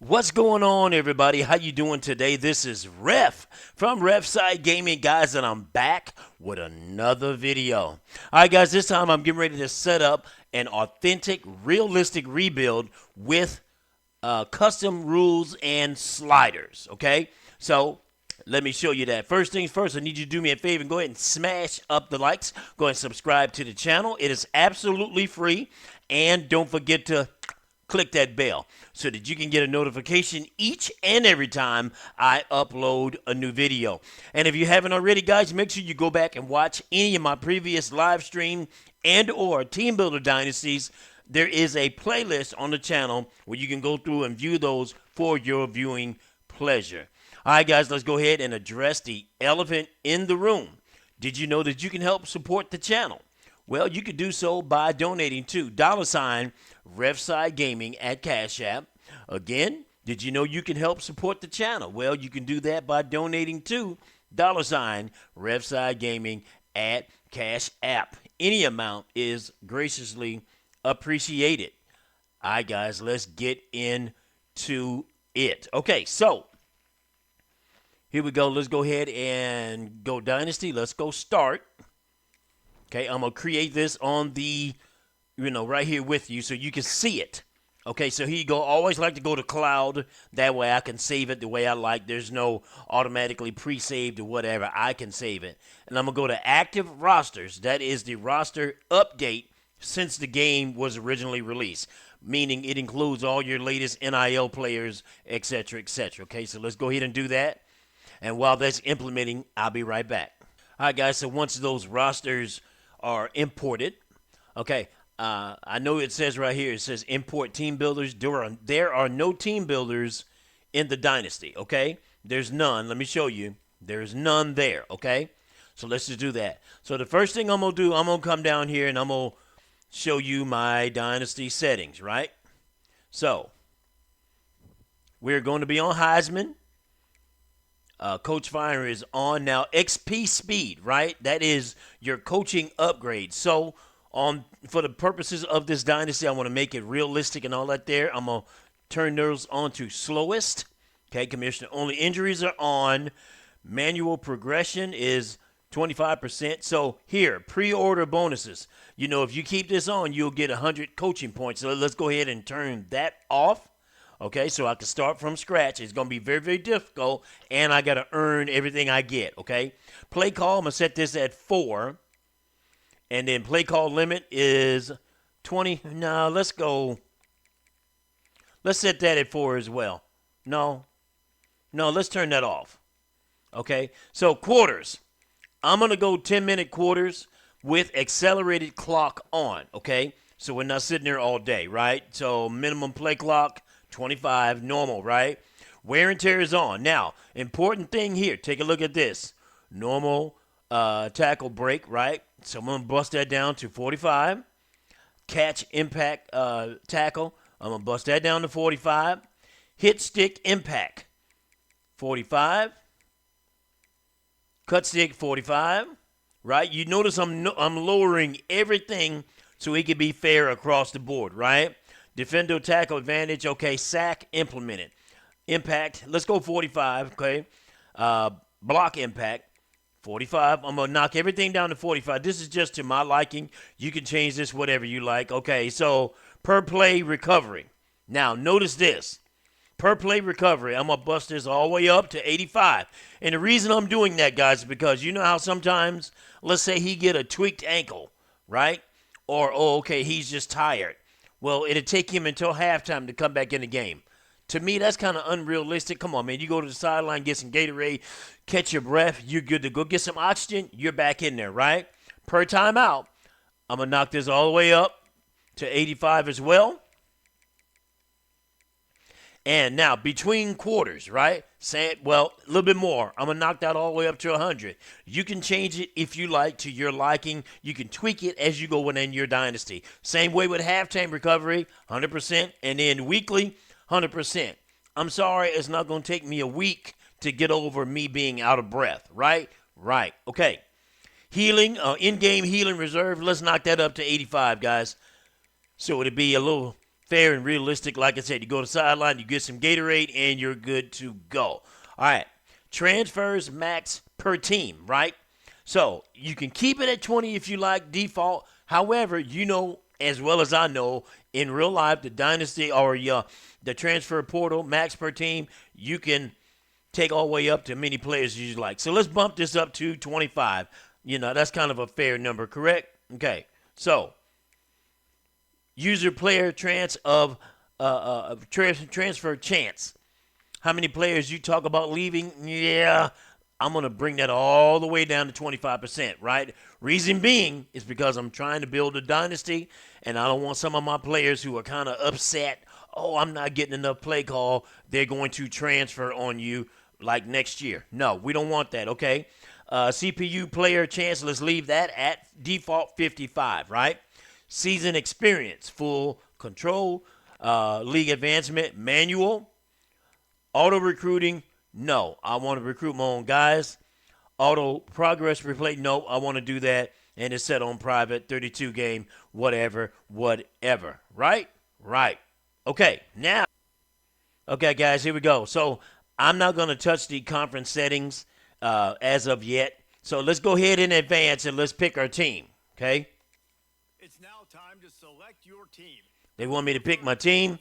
What's going on, everybody? How you doing today? This is Ref from Refside Gaming, guys, and I'm back with another video. All right, guys, this time I'm getting ready to set up an authentic, realistic rebuild with custom rules and sliders, okay? So let me show you that. First things first, I need you to do me a favor and go ahead and smash up the likes. Go ahead and subscribe to the channel. It is absolutely free, and don't forget to click that bell so that you can get a notification each and every time I upload a new video. And if you haven't already, guys, make sure you go back and watch any of my previous live stream and or Team Builder Dynasties. There is a playlist on the channel where you can go through and view those for your viewing pleasure. All right, guys, let's go ahead and address the elephant in the room. Did you know that you can help support the channel? Well, you could do so by donating to $Refside Gaming at Cash App. Again, did you know you can help support the channel? Well, you can do that by donating to $Refside Gaming at Cash App. Any amount is graciously appreciated. All right, guys, let's get into it. Okay, so here we go. Let's go ahead and go Dynasty. Let's go Start. Okay, I'm going to create this on the, right here with you so you can see it. Okay, so here you go. Always like to go to cloud. That way I can save it the way I like. There's no automatically pre-saved or whatever. I can save it. And I'm going to go to active rosters. That is the roster update since the game was originally released, meaning it includes all your latest NIL players, etc., etc. Okay, so let's go ahead and do that. And while that's implementing, I'll be right back. All right, guys, so once those rosters are imported. Okay, I know it says right here, it says import team builders. There are no team builders in the Dynasty, okay? There's none. Let me show you. There's none there, okay? So let's just do that. So the first thing I'm going to do, I'm going to come down here and I'm going to show you my Dynasty settings, right? So we're going to be on Heisman. Coach Fire is on now. XP speed, right? That is your coaching upgrade. So for the purposes of this dynasty, I want to make it realistic and all that there. I'm going to turn those on to slowest. Okay, Commissioner. Only injuries are on. Manual progression is 25%. So here, pre-order bonuses. If you keep this on, you'll get 100 coaching points. So let's go ahead and turn that off. Okay, so I can start from scratch. It's going to be very, very difficult, and I got to earn everything I get, okay? Play call, I'm going to set this at 4, and then play call limit is 20. No, let's set that at 4 as well. No, let's turn that off, okay? So quarters, I'm going to go 10-minute quarters with accelerated clock on, okay? So we're not sitting there all day, right? So minimum play clock, 25, normal, right? Wear and tear is on. Now, important thing here, take a look at this. Normal tackle break, right? So I'm going to bust that down to 45. Catch impact tackle, I'm going to bust that down to 45. Hit stick impact, 45. Cut stick, 45, right? You notice I'm lowering everything so it can be fair across the board, right? Defender tackle advantage, okay. Sack implemented. Impact, let's go 45, okay. Block impact, 45. I'm going to knock everything down to 45. This is just to my liking. You can change this whatever you like. Okay, so per play recovery. Now, notice this. Per play recovery, I'm going to bust this all the way up to 85. And the reason I'm doing that, guys, is because you know how sometimes, let's say he get a tweaked ankle, right? Or, okay, he's just tired. Well, it'll take him until halftime to come back in the game. To me, that's kind of unrealistic. Come on, man. You go to the sideline, get some Gatorade, catch your breath. You're good to go. Get some oxygen. You're back in there, right? Per timeout, I'm going to knock this all the way up to 85 as well. And now, between quarters, right? A little bit more. I'm going to knock that all the way up to 100. You can change it if you like to your liking. You can tweak it as you go within your dynasty. Same way with halftime recovery, 100%. And then weekly, 100%. I'm sorry, it's not going to take me a week to get over me being out of breath, right? Right. Okay. Healing, in-game healing reserve, let's knock that up to 85, guys. So it'd be a little fair and realistic. Like I said, you go to the sideline, you get some Gatorade, and you're good to go. All right. Transfers max per team, right? So you can keep it at 20 if you like, default. However, you know as well as I know, in real life, the dynasty or the transfer portal max per team, you can take all the way up to many players as you like. So let's bump this up to 25. That's kind of a fair number, correct? Okay. So user player transfer chance. How many players you talk about leaving? Yeah, I'm going to bring that all the way down to 25%, right? Reason being is because I'm trying to build a dynasty, and I don't want some of my players who are kind of upset, oh, I'm not getting enough play call, they're going to transfer on you like next year. No, we don't want that, okay? CPU player chance, let's leave that at default 55, right? Season experience, full control, league advancement, manual, auto recruiting, no. I want to recruit my own guys. Auto progress replay, no. I want to do that, and it's set on private, 32 game, whatever. Right? Right. Okay, now. Okay, guys, here we go. So I'm not going to touch the conference settings as of yet. So let's go ahead in advance and let's pick our team, okay? It's now time to select your team. They want me to pick my team.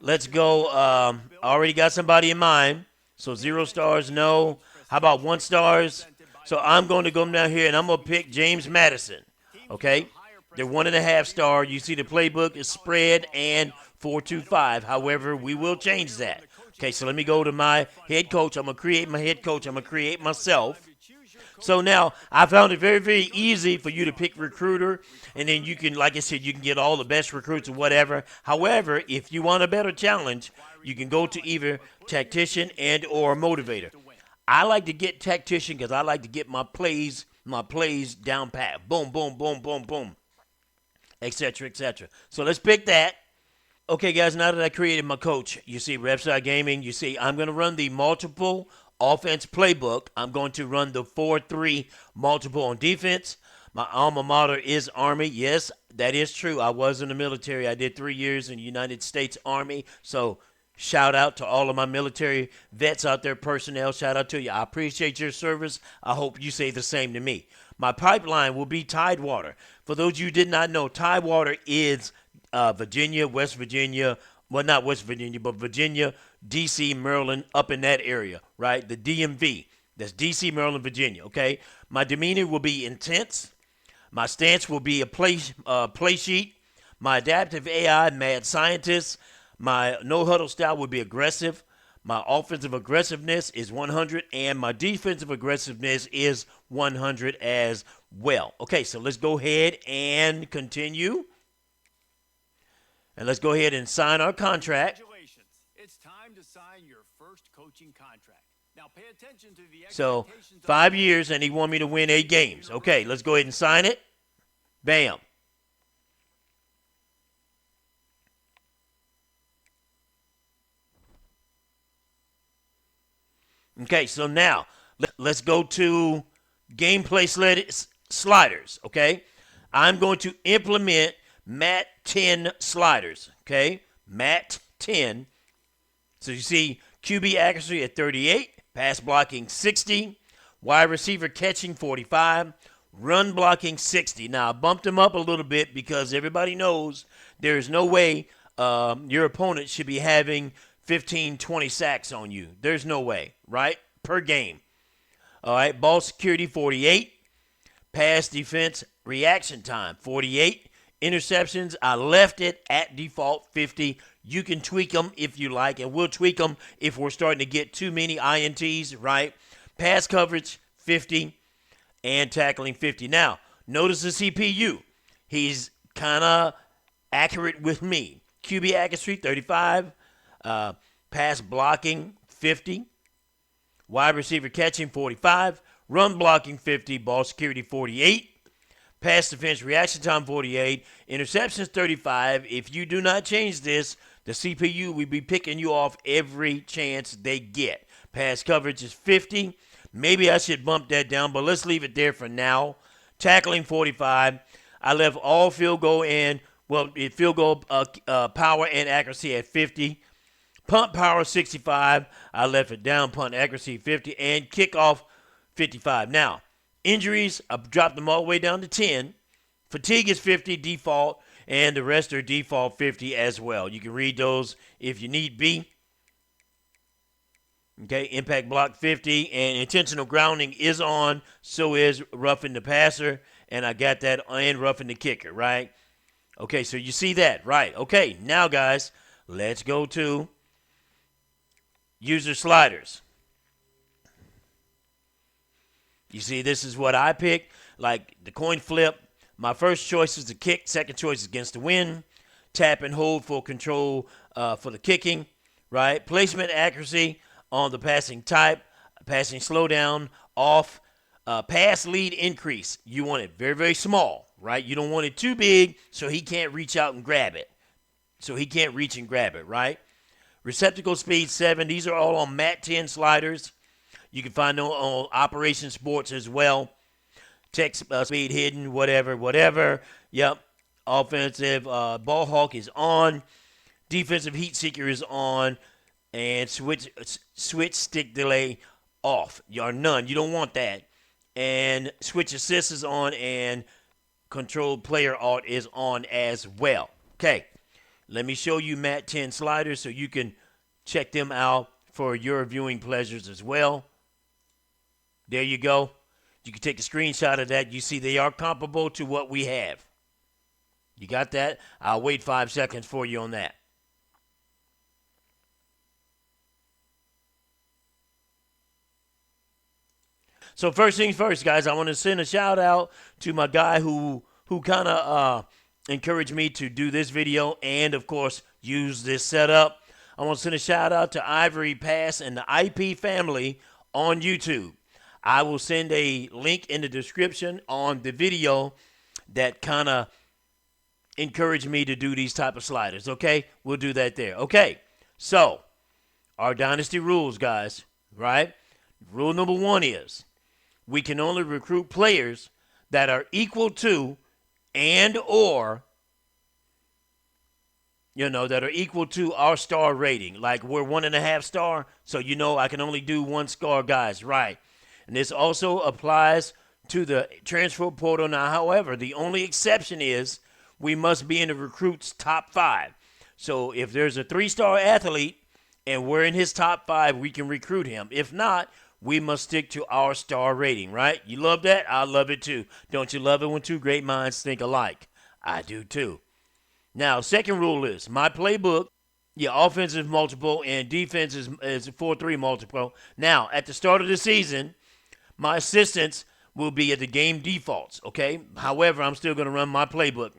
Let's go. I already got somebody in mind. So 0 stars, no. How about 1 stars? So I'm going to go down here and I'm going to pick James Madison. Okay? They're 1.5 star. You see the playbook is spread and 4-2-5. However, we will change that. Okay, so let me go to my head coach. I'm going to create my head coach. I'm going to create myself. So now I found it very, very easy for you to pick recruiter, and then you can, like I said, you can get all the best recruits or whatever. However, if you want a better challenge, you can go to either tactician and or motivator. I like to get tactician because I like to get my plays down pat. Boom, boom, boom, boom, boom, etc., etc. So let's pick that. Okay, guys, now that I created my coach, you see Refside Gaming, you see I'm going to run the multiple offense playbook. I'm going to run the 4-3 multiple on defense. My alma mater is Army. Yes, that is true. I was in the military. I did 3 years in the United States Army. So shout out to all of my military vets out there, personnel. Shout out to you. I appreciate your service. I hope you say the same to me. My pipeline will be Tidewater. For those of you who did not know, Tidewater is Virginia, West Virginia, well, not West Virginia, but Virginia, D.C., Maryland, up in that area, right? The DMV. That's D.C., Maryland, Virginia, okay? My demeanor will be intense. My stance will be a play sheet. My adaptive AI, mad scientist. My no-huddle style will be aggressive. My offensive aggressiveness is 100, and my defensive aggressiveness is 100 as well. Okay, so let's go ahead and continue. And let's go ahead and sign our contract. Congratulations. It's time to sign your first coaching contract. Now pay attention to the So 5 years, and he want me to win 8 games. Okay, let's go ahead and sign it. Bam. Okay, so now let's go to gameplay sliders, okay? I'm going to implement MAT 10 sliders, okay? MAT 10. So you see QB accuracy at 38, pass blocking 60, wide receiver catching 45, run blocking 60. Now, I bumped them up a little bit because everybody knows there's no way your opponent should be having 15, 20 sacks on you. There's no way, right? Per game. All right, ball security 48, pass defense reaction time 48, interceptions, I left it at default 50. You can tweak them if you like, and we'll tweak them if we're starting to get too many INTs, right? Pass coverage 50 and tackling 50. Now, notice the CPU. He's kind of accurate with me. QB accuracy 35, pass blocking 50, wide receiver catching 45, run blocking 50, ball security 48. Pass defense reaction time 48, interceptions 35. If you do not change this, the CPU will be picking you off every chance they get. Pass coverage is 50. Maybe I should bump that down, but let's leave it there for now. Tackling 45. I left all field goal and Well, field goal power and accuracy at 50. Punt power 65. I left it down. Punt accuracy 50. And kickoff 55. Now, injuries, I dropped them all the way down to 10. Fatigue is 50 default, and the rest are default 50 as well. You can read those if you need be. Okay, impact block 50, and intentional grounding is on, so is roughing the passer, and I got that, and roughing the kicker, right? Okay, so you see that, right? Okay, now guys, let's go to user sliders. You see, this is what I picked, like the coin flip. My first choice is the kick, second choice is against the wind. Tap and hold for control for the kicking, right? Placement accuracy on the passing type, passing slowdown, off, pass lead increase. You want it very, very small, right? You don't want it too big so he can't reach out and grab it. Right? Receptacle speed 7. These are all on Mat 10 sliders. You can find them on Operation Sports as well. Text speed hidden, whatever. Yep. Offensive ball hawk is on. Defensive heat seeker is on. And switch stick delay off. Or none. You don't want that. And switch assist is on, and control player alt is on as well. Okay. Let me show you Mat 10 sliders so you can check them out for your viewing pleasures as well. There you go. You can take a screenshot of that. You see they are comparable to what we have. You got that? I'll wait 5 seconds for you on that. So first things first, guys, I want to send a shout out to my guy who kind of encouraged me to do this video and, of course, use this setup. I want to send a shout out to IvoryPass and the IP family on YouTube. I will send a link in the description on the video that kind of encouraged me to do these type of sliders, okay? We'll do that there. Okay, so our dynasty rules, guys, right? Rule number 1 is we can only recruit players that are equal to and or, that are equal to our star rating. Like we're 1.5 star, so I can only do 1 star guys, right? And this also applies to the transfer portal. Now, however, the only exception is we must be in the recruit's top 5. So if there's a 3-star athlete and we're in his top 5, we can recruit him. If not, we must stick to our star rating, right? You love that? I love it too. Don't you love it when two great minds think alike? I do too. Now, second rule is my playbook, offensive multiple and defense is 4-3 multiple. Now, at the start of the season, my assistants will be at the game defaults, okay? However, I'm still going to run my playbook.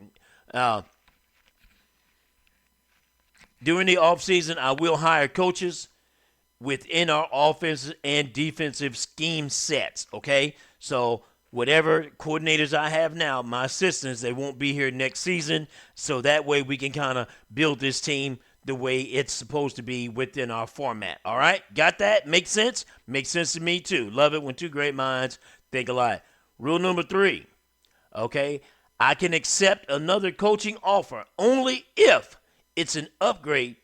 During the offseason, I will hire coaches within our offensive and defensive scheme sets, okay? So whatever coordinators I have now, my assistants, they won't be here next season, so that way we can kind of build this team the way it's supposed to be within our format, all right? Got that? Make sense? Makes sense to me too. Love it when two great minds think alike. Rule number 3, okay? I can accept another coaching offer only if it's an upgrade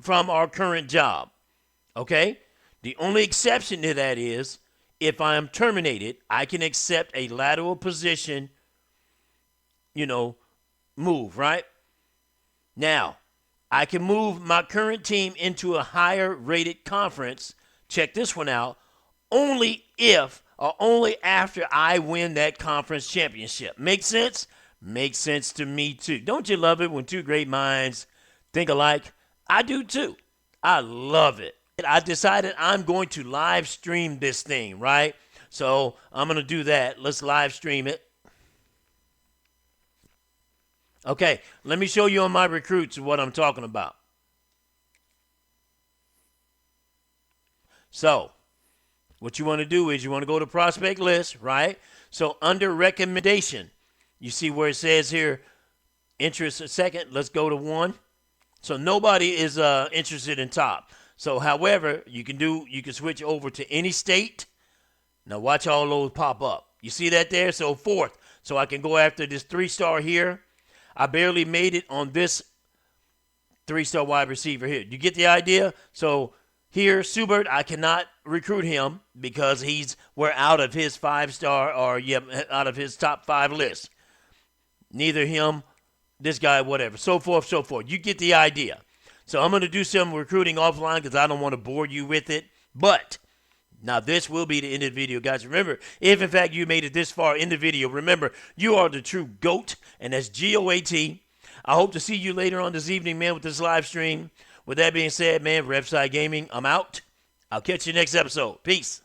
from our current job. Okay? The only exception to that is if I am terminated, I can accept a lateral position, move, right? Now, I can move my current team into a higher rated conference. Check this one out. Only if or only after I win that conference championship. Make sense? Makes sense to me too. Don't you love it when two great minds think alike? I do too. I love it. I decided I'm going to live stream this thing, right? So I'm going to do that. Let's live stream it. Okay, let me show you on my recruits what I'm talking about. So what you want to do is you want to go to prospect list, right? So under recommendation, you see where it says here, interest a second. Let's go to 1. So nobody is interested in top. So, however, you can switch over to any state. Now, watch all those pop up. You see that there? So, 4th. So, I can go after this 3-star here. I barely made it on this 3-star wide receiver here. You get the idea? So here, Subert, I cannot recruit him because we're out of his 5-star or out of his top 5 list. Neither him, this guy, whatever, so forth, so forth. You get the idea. So I'm going to do some recruiting offline because I don't want to bore you with it. But now this will be the end of the video, guys. Remember, if in fact you made it this far in the video, remember, you are the true GOAT, and that's GOAT. I hope to see you later on this evening, man, with this live stream. With that being said, man, Refside Gaming, I'm out. I'll catch you next episode. Peace.